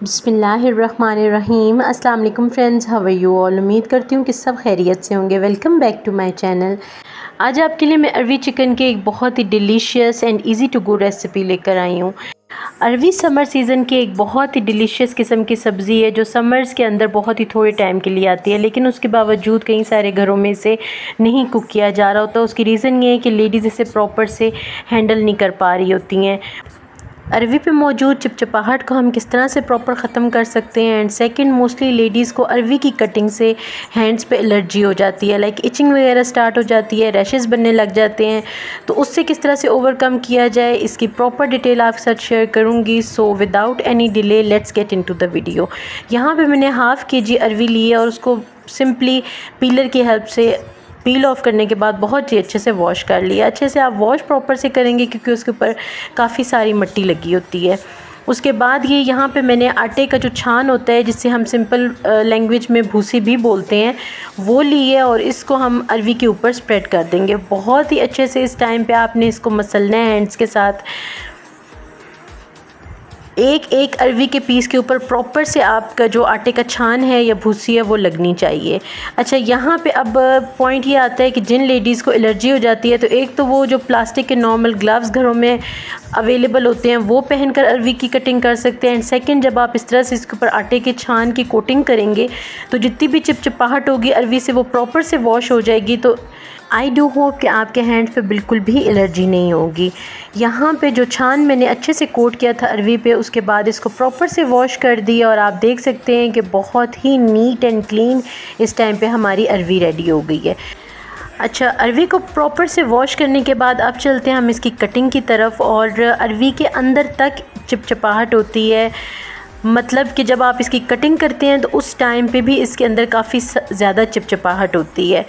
बिस्मिल्लाहिर्रहमानिर्रहीम। अस्सलाम वालेकुम friends, how are you all. उम्मीद करती हूँ कि सब खैरियत से होंगे। Welcome back to my channel. आज आपके लिए मैं अरवी चिकन की एक बहुत ही delicious and easy to go recipe लेकर आई हूँ। अरवी समर सीज़न की एक बहुत ही डिलीशियस किस्म की सब्ज़ी है जो समर्स के अंदर बहुत ही थोड़े टाइम के लिए आती है, लेकिन उसके बावजूद कई सारे घरों में इसे नहीं कुक किया जा रहा होता। उसकी रीज़न ये है कि लेडीज़ इसे प्रॉपर से हैंडल नहीं कर पा रही होती हैं। अरवी पे मौजूद चिपचिपाहट को हम किस तरह से प्रॉपर ख़त्म कर सकते हैं। एंड सेकंड, मोस्टली लेडीज़ को अरवी की कटिंग से हैंड्स पे एलर्जी हो जाती है, लाइक इचिंग वगैरह स्टार्ट हो जाती है, रैशेस बनने लग जाते हैं। तो उससे किस तरह से ओवरकम किया जाए, इसकी प्रॉपर डिटेल आपके साथ शेयर करूँगी। So without any delay let's get into the video. यहाँ पे मैंने हाफ़ kg अरवी ली है और उसको सिंपली पीलर की हेल्प से पील ऑफ करने के बाद बहुत ही अच्छे से वॉश कर लिया। अच्छे से आप वॉश प्रॉपर से करेंगे क्योंकि उसके ऊपर काफ़ी सारी मिट्टी लगी होती है। उसके बाद ये यहाँ पे मैंने आटे का जो छान होता है, जिससे हम सिंपल लैंग्वेज में भूसी भी बोलते हैं, वो ली है और इसको हम अरवी के ऊपर स्प्रेड कर देंगे। बहुत ही अच्छे से इस टाइम पे आपने इसको मसलना है हैंड्स के साथ। एक एक अरवी के पीस के ऊपर प्रॉपर से आपका जो आटे का छान है या भूसी है वो लगनी चाहिए। अच्छा, यहाँ पे अब पॉइंट ये आता है कि जिन लेडीज़ को एलर्जी हो जाती है, तो एक तो वो जो प्लास्टिक के नॉर्मल ग्लव्स घरों में अवेलेबल होते हैं वो पहनकर अरवी की कटिंग कर सकते हैं। एंड सेकंड, जब आप इस तरह से इसके ऊपर आटे के छान की कोटिंग करेंगे तो जितनी भी चिपचिपाहट होगी अरवी से वो प्रॉपर से वॉश हो जाएगी। तो आई डू होप कि आपके हैंड्स पे बिल्कुल भी एलर्जी नहीं होगी। यहाँ पे जो छान मैंने अच्छे से कोट किया था अरवी पे, उसके बाद इसको प्रॉपर से वॉश कर दिया और आप देख सकते हैं कि बहुत ही नीट एंड क्लीन इस टाइम पे हमारी अरवी रेडी हो गई है। अच्छा, अरवी को प्रॉपर से वॉश करने के बाद अब चलते हैं हम इसकी कटिंग की तरफ। और अरवी के अंदर तक चिपचिपाहट होती है, मतलब कि जब आप इसकी कटिंग करते हैं तो उस टाइम पे भी इसके अंदर काफ़ी ज़्यादा चिपचिपाहट होती है।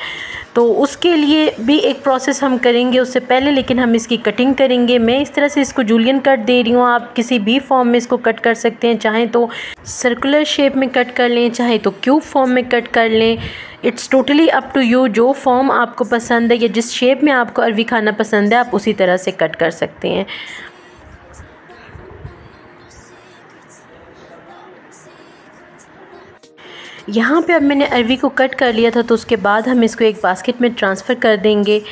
तो उसके लिए भी एक प्रोसेस हम करेंगे उससे पहले, लेकिन हम इसकी कटिंग करेंगे। मैं इस तरह से इसको जूलियन कट दे रही हूँ। आप किसी भी फॉर्म में इसको कट कर सकते हैं, चाहे तो सर्कुलर शेप में कट कर लें, चाहे तो क्यूब फॉर्म में कट कर लें। It's totally up to you. जो फॉर्म आपको पसंद है या जिस शेप में आपको अरवी खाना पसंद है, आप उसी तरह से कट कर सकते हैं। यहाँ पे अब मैंने अरवी को कट कर लिया था, तो उसके बाद हम इसको एक बास्केट में ट्रांसफ़र कर देंगे।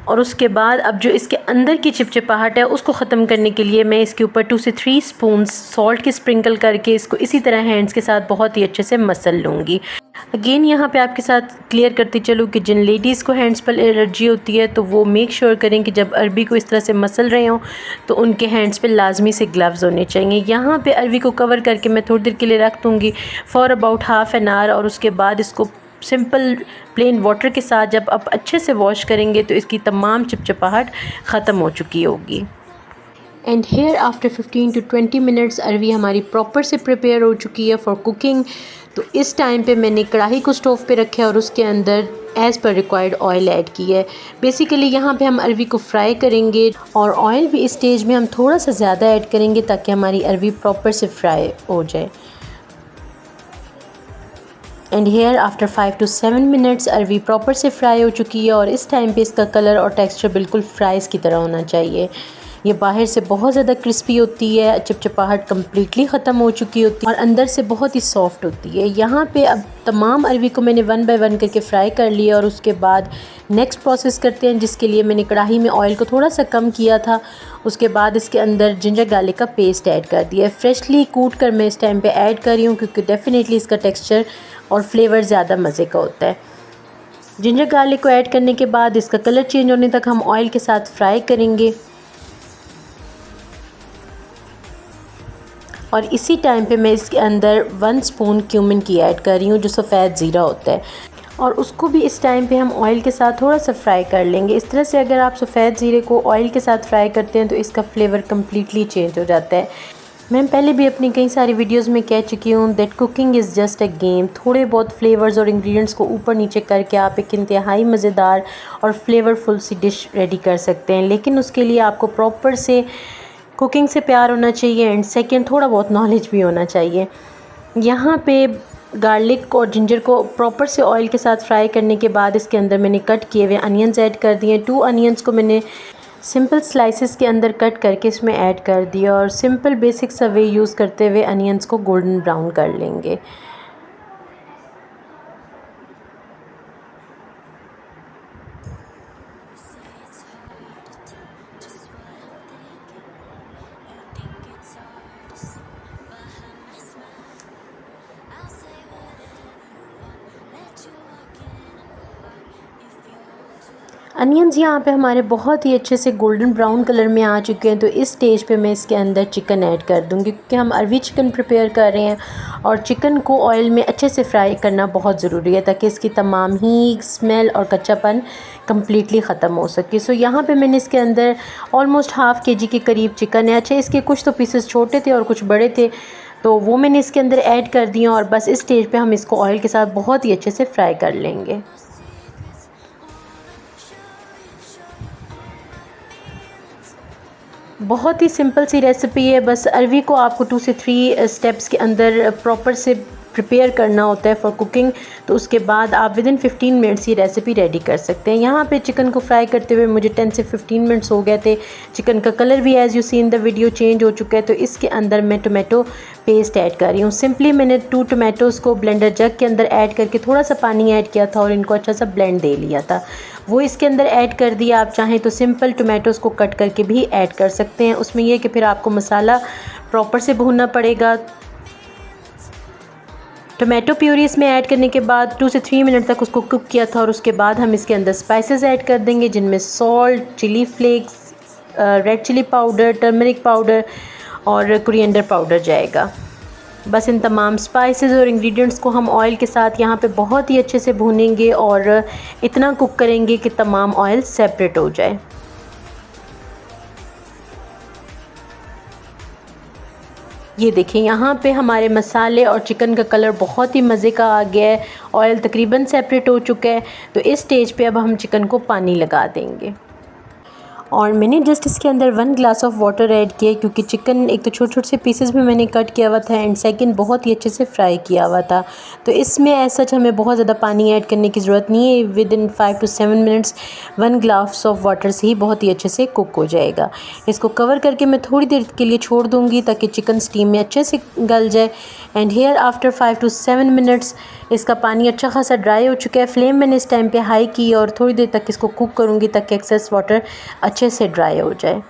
और उसके बाद अब जो इसके अंदर की चिपचिपाहट है उसको ख़त्म करने के लिए मैं इसके ऊपर 2 से 3 स्पून्स सॉल्ट की स्प्रिंकल करके इसको इसी तरह हैंड्स के साथ बहुत ही अच्छे से मसल लूँगी। अगेन यहाँ पे आपके साथ क्लियर करती चलूँ कि जिन लेडीज़ को हैंड्स पर एलर्जी होती है तो वो मेक श्योर करें कि जब अरवी को इस तरह से मसल रहे हों तो उनके हैंड्स पे लाजमी से ग्लव्स होने चाहिए। यहाँ पे अरवी को कवर करके मैं थोड़ी देर के लिए रख दूँगी for about half an hour. और उसके बाद इसको सिंपल प्लेन वाटर के साथ जब आप अच्छे से वॉश करेंगे तो इसकी तमाम चिपचिपाहट ख़त्म हो चुकी होगी। And here after 15 to 20 minutes अरवी हमारी प्रॉपर से प्रिपेयर हो चुकी है फॉर कुकिंग। तो इस टाइम पे मैंने कढ़ाई को स्टोव पे रखा है और उसके अंदर as per required oil add की है। बेसिकली यहाँ पे हम अरवी को फ्राई करेंगे और ऑयल भी इस स्टेज में हम थोड़ा सा ज़्यादा ऐड करेंगे ताकि हमारी अरवी प्रॉपर से फ्राई हो जाए। And here after 5 to 7 minutes अरवी प्रॉपर से फ्राई हो चुकी है और इस टाइम पे इसका कलर और टेक्सचर बिल्कुल फ्राइज़ की तरह होना चाहिए। ये बाहर से बहुत ज़्यादा क्रिस्पी होती है, चिपचिपाहट कम्प्लीटली ख़त्म हो चुकी होती है और अंदर से बहुत ही सॉफ्ट होती है। यहाँ पे अब तमाम अरवी को मैंने 1 by 1 करके फ्राई कर लिया और उसके बाद नेक्स्ट प्रोसेस करते हैं, जिसके लिए मैंने कढ़ाई में ऑयल को थोड़ा सा कम किया था। उसके बाद इसके अंदर जिंजर गार्लिक का पेस्ट ऐड कर दिया। फ्रेशली कूट कर मैं इस टाइम पे ऐड कर रही हूँ क्योंकि डेफ़िनेटली इसका टेक्सचर और फ्लेवर ज़्यादा मज़े का होता है। जिंजर गार्लिक को ऐड करने के बाद इसका कलर चेंज होने तक हम ऑयल के साथ फ्राई करेंगे और इसी टाइम पे मैं इसके अंदर 1 स्पून क्यूमिन की ऐड कर रही हूँ, जो सफ़ेद ज़ीरा होता है, और उसको भी इस टाइम पे हम ऑयल के साथ थोड़ा सा फ्राई कर लेंगे। इस तरह से अगर आप सफ़ेद ज़ीरे को ऑयल के साथ फ्राई करते हैं तो इसका फ्लेवर कम्प्लीटली चेंज हो जाता है। मैं पहले भी अपनी कई सारी वीडियोस में कह चुकी हूँ that cooking is just a game. थोड़े बहुत फ्लेवर्स और इंग्रेडिएंट्स को ऊपर नीचे करके आप एक इंतहाई मज़ेदार और फ्लेवरफुल सी डिश रेडी कर सकते हैं, लेकिन उसके लिए आपको प्रॉपर से कुकिंग से प्यार होना चाहिए एंड सेकंड थोड़ा बहुत नॉलेज भी होना चाहिए। यहाँ पे गार्लिक और जिंजर को प्रॉपर से ऑयल के साथ फ्राई करने के बाद इसके अंदर मैंने कट किए हुए अनियंस ऐड कर दिए। 2 अनियंस को मैंने सिंपल स्लाइसेस के अंदर कट करके इसमें ऐड कर दिया और सिंपल बेसिक सा वे यूज़ करते हुए अनियंस को गोल्डन ब्राउन कर लेंगे। अनियंस यहाँ पे हमारे बहुत ही अच्छे से गोल्डन ब्राउन कलर में आ चुके हैं। तो इस स्टेज पे मैं इसके अंदर चिकन ऐड कर दूँगी, क्योंकि हम अरवी चिकन प्रिपेयर कर रहे हैं और चिकन को ऑयल में अच्छे से फ्राई करना बहुत ज़रूरी है ताकि इसकी तमाम ही स्मेल और कच्चापन कम्प्लीटली ख़त्म हो सके। सो यहाँ पे मैंने इसके अंदर ऑलमोस्ट हाफ़ kg के करीब चिकन है। अच्छा, इसके कुछ तो पीसेस छोटे थे और कुछ बड़े थे, तो वो मैंने इसके अंदर ऐड कर दिया और बस इस स्टेज पे हम इसको ऑयल के साथ बहुत ही अच्छे से फ्राई कर लेंगे। बहुत ही सिंपल सी रेसिपी है। बस अरवी को आपको 2 से 3 स्टेप्स के अंदर प्रॉपर से प्रिपेयर करना होता है फॉर कुकिंग। तो उसके बाद आप विदिन 15 मिनट्स ये रेसिपी रेडी कर सकते हैं। यहाँ पे चिकन को फ्राई करते हुए मुझे 10 से 15 मिनट्स हो गए थे। चिकन का कलर भी as you see in the video change हो चुका है। तो इसके अंदर मैं टोमेटो पेस्ट ऐड कर रही हूँ। सिंपली मैंने 2 टोमेटोज़ को ब्लेंडर जग के अंदर ऐड करके थोड़ा सा पानी ऐड किया था और इनको अच्छा सा ब्लेंड दे लिया था, वो इसके अंदर ऐड कर दिया। आप चाहें तो सिंपल टोमेटोज़ को कट करके भी ऐड कर सकते हैं। उसमें यह कि फिर आपको मसाला प्रॉपर से भूनना पड़ेगा। टोमेटो प्यूरी इसमें ऐड करने के बाद 2 से 3 मिनट तक उसको कुक किया था और उसके बाद हम इसके अंदर स्पाइसेस ऐड कर देंगे, जिनमें salt, chilli flakes, red chilli powder, turmeric powder और कोरिएंडर पाउडर जाएगा। बस इन तमाम स्पाइसेस और इंग्रेडिएंट्स को हम ऑयल के साथ यहाँ पे बहुत ही अच्छे से भूनेंगे और इतना कुक करेंगे कि तमाम ऑयल सेपरेट हो जाए। ये देखिए, यहाँ पे हमारे मसाले और चिकन का कलर बहुत ही मज़े का आ गया है, ऑयल तकरीबन सेपरेट हो चुका है। तो इस स्टेज पे अब हम चिकन को पानी लगा देंगे और मैंने जस्ट इसके अंदर 1 ग्लास ऑफ वाटर ऐड किया, क्योंकि चिकन एक तो छोटे छोटे से पीसेस में मैंने कट किया हुआ था एंड सेकंड बहुत ही अच्छे से फ्राई किया हुआ था। तो इसमें ऐसा हमें बहुत ज़्यादा पानी ऐड करने की ज़रूरत नहीं है। With in 5 to 7 minutes 1 glass of water से ही बहुत ही अच्छे से कुक हो जाएगा। इसको कवर करके मैं थोड़ी देर के लिए छोड़ दूँगी ताकि चिकन स्टीम में अच्छे से गल जाए। And here after 5 to 7 minutes इसका पानी अच्छा खासा ड्राई हो चुका है। फ्लेम मैंने इस टाइम पे हाई की और थोड़ी देर तक इसको कुक करूँगी ताकि एक्सेस वाटर अच्छे से ड्राई हो जाए।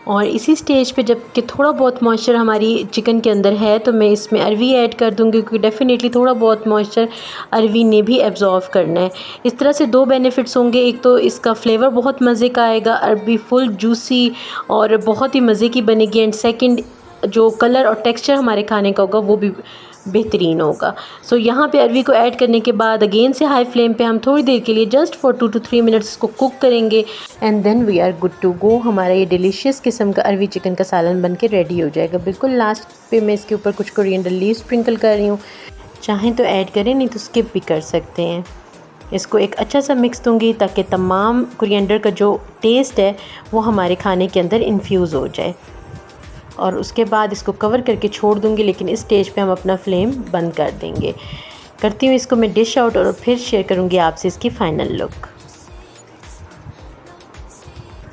और इसी स्टेज पे जब कि थोड़ा बहुत मॉइस्चर हमारी चिकन के अंदर है तो मैं इसमें अरवी ऐड कर दूंगी, क्योंकि डेफ़िनेटली थोड़ा बहुत मॉइस्चर अरवी ने भी एब्जॉर्व करना है। इस तरह से 2 बेनिफिट्स होंगे। एक तो इसका फ्लेवर बहुत मज़े का आएगा, अरवी फुल जूसी और बहुत ही मज़े की बनेगी। एंड सेकंड, जो कलर और टेक्सचर हमारे खाने का होगा वो भी बेहतरीन होगा। सो यहाँ पे अरवी को ऐड करने के बाद अगेन से हाई फ्लेम पे हम थोड़ी देर के लिए जस्ट फॉर 2 to 3 मिनट्स इसको कुक करेंगे and then we are good to go. हमारा ये डिलीशियस किस्म का अरवी चिकन का सालन बन के रेडी हो जाएगा। बिल्कुल लास्ट पे मैं इसके ऊपर कुछ कोरिएंडर लीव स्प्रिंकल कर रही हूँ, चाहें तो ऐड करें, नहीं तो स्किप भी कर सकते हैं। इसको एक अच्छा सा मिक्स दूँगी ताकि तमाम कोरिएंडर का जो टेस्ट है वो हमारे खाने के अंदर इन्फ्यूज़ हो जाए और उसके बाद इसको कवर करके छोड़ दूँगी। लेकिन इस स्टेज पे हम अपना फ्लेम बंद कर देंगे। करती हूँ इसको मैं डिश आउट और फिर शेयर करूँगी आपसे इसकी फ़ाइनल लुक।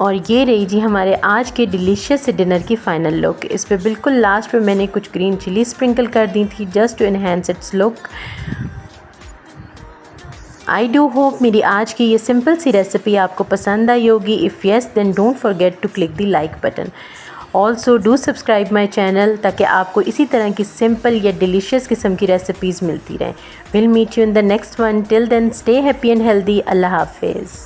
और ये रही जी हमारे आज के डिलीशियस डिनर की फ़ाइनल लुक। इस पे बिल्कुल लास्ट पे मैंने कुछ ग्रीन चिली स्प्रिंकल कर दी थी just to enhance its look. I do hope मेरी आज की ये सिंपल सी रेसिपी आपको पसंद आई होगी। If yes then don't forget to click the like button. Also do subscribe my channel ताकि आपको इसी तरह की सिंपल या डिलीशियस किस्म की रेसिपीज़ मिलती रहें। Will meet you in the next one. Till then stay happy and healthy. अल्लाह हाफिज़।